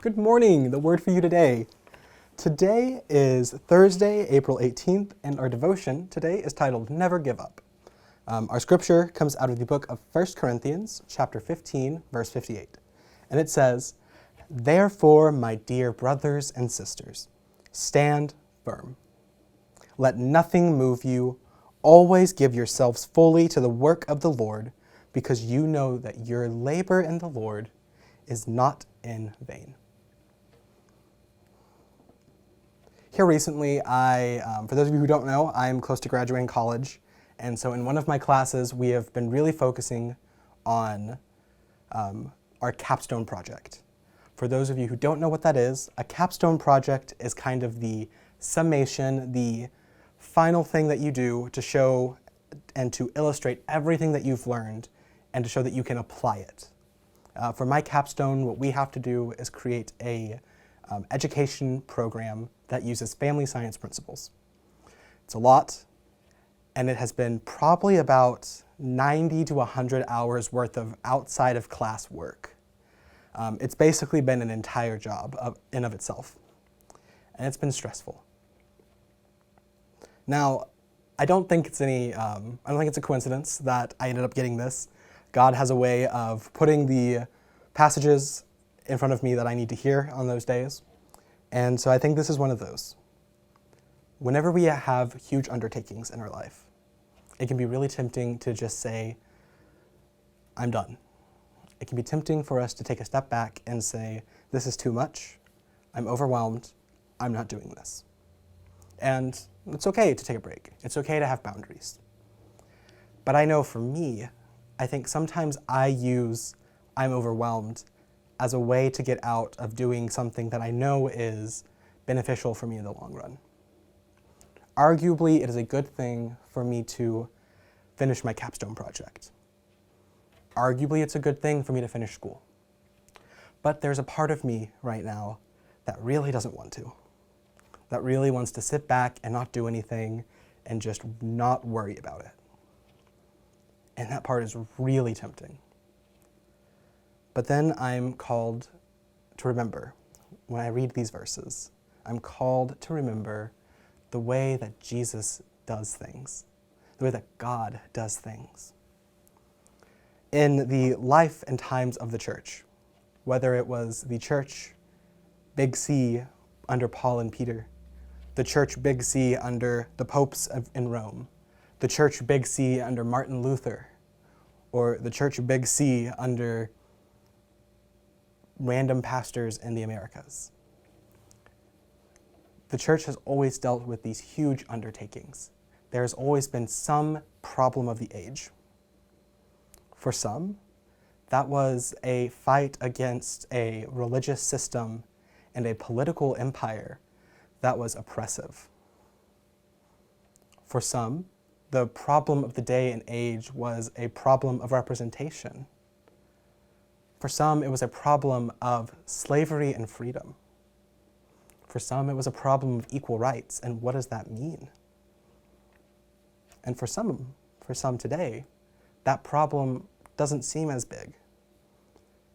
Good morning. The word for you today. Today is Thursday, April 18th, and our devotion today is titled Never Give Up. Our scripture comes out of the book of 1 Corinthians, chapter 15, verse 58. And it says, "Therefore, my dear brothers and sisters, stand firm. Let nothing move you. Always give yourselves fully to the work of the Lord, because you know that your labor in the Lord is not in vain." Here recently, for those of you who don't know, I'm close to graduating college, and so in one of my classes, we have been really focusing on our capstone project. For those of you who don't know what that is, a capstone project is kind of the summation, the final thing that you do to show and to illustrate everything that you've learned and to show that you can apply it. For my capstone, what we have to do is create a education program that uses family science principles. It's a lot, and it has been probably about 90 to 100 hours worth of outside of class work. It's basically been an entire job in of itself, and it's been stressful. Now, I don't think it's a coincidence that I ended up getting this. God has a way of putting the passages in front of me that I need to hear on those days. And so I think this is one of those. Whenever we have huge undertakings in our life, it can be really tempting to just say, I'm done. It can be tempting for us to take a step back and say, this is too much, I'm overwhelmed, I'm not doing this. And it's okay to take a break. It's okay to have boundaries. But I know for me, I think sometimes I use I'm overwhelmed as a way to get out of doing something that I know is beneficial for me in the long run. Arguably, it is a good thing for me to finish my capstone project. Arguably, it's a good thing for me to finish school. But there's a part of me right now that really doesn't want to, that really wants to sit back and not do anything and just not worry about it. And that part is really tempting. But then I'm called to remember, when I read these verses, I'm called to remember the way that Jesus does things, the way that God does things. In the life and times of the church, whether it was the church Big C under Paul and Peter, the church Big C under the popes in Rome, the church Big C under Martin Luther, or the church Big C under random pastors in the Americas. The church has always dealt with these huge undertakings. There has always been some problem of the age. For some, that was a fight against a religious system and a political empire that was oppressive. For some, the problem of the day and age was a problem of representation. For some, it was a problem of slavery and freedom. For some, it was a problem of equal rights, and what does that mean? And for some today, that problem doesn't seem as big.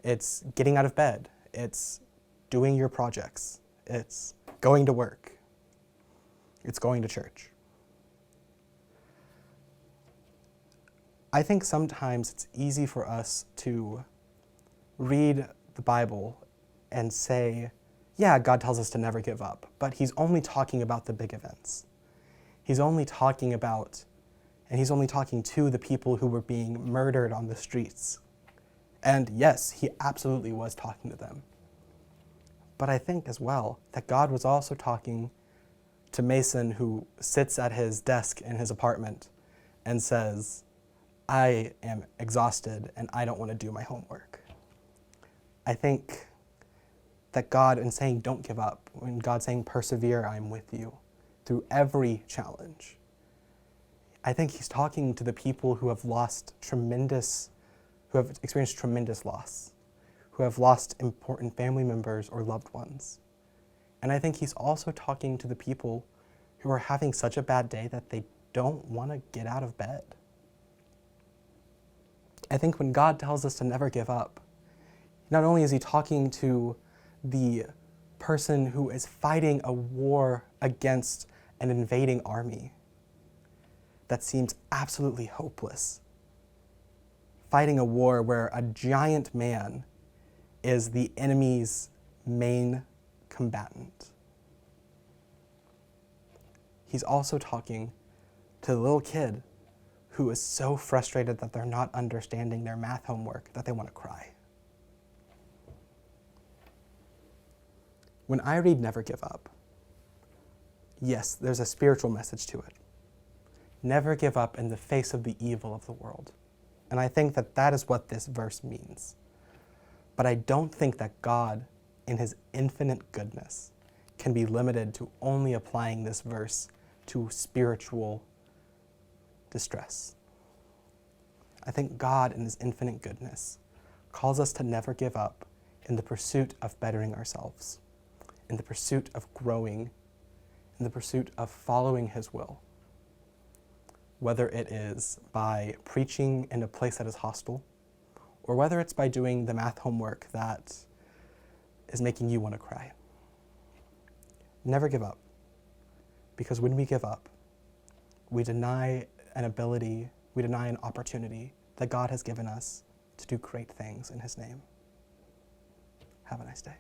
It's getting out of bed. It's doing your projects. It's going to work. It's going to church. I think sometimes it's easy for us to read the Bible and say, yeah, God tells us to never give up, but he's only talking about the big events. He's only talking to the people who were being murdered on the streets. And yes, he absolutely was talking to them. But I think as well that God was also talking to Mason, who sits at his desk in his apartment and says, I am exhausted and I don't want to do my homework. I think that God, in saying don't give up, when God's saying persevere, I'm with you through every challenge, I think he's talking to the people who have experienced tremendous loss, who have lost important family members or loved ones. And I think he's also talking to the people who are having such a bad day that they don't want to get out of bed. I think when God tells us to never give up, not only is he talking to the person who is fighting a war against an invading army that seems absolutely hopeless. Fighting a war where a giant man is the enemy's main combatant. He's also talking to the little kid who is so frustrated that they're not understanding their math homework that they want to cry. When I read Never Give Up, yes, there's a spiritual message to it. Never give up in the face of the evil of the world. And I think that that is what this verse means. But I don't think that God, in his infinite goodness, can be limited to only applying this verse to spiritual distress. I think God, in his infinite goodness, calls us to never give up in the pursuit of bettering ourselves, in the pursuit of growing, in the pursuit of following his will. Whether it is by preaching in a place that is hostile, or whether it's by doing the math homework that is making you want to cry. Never give up. Because when we give up, we deny an ability, we deny an opportunity that God has given us to do great things in his name. Have a nice day.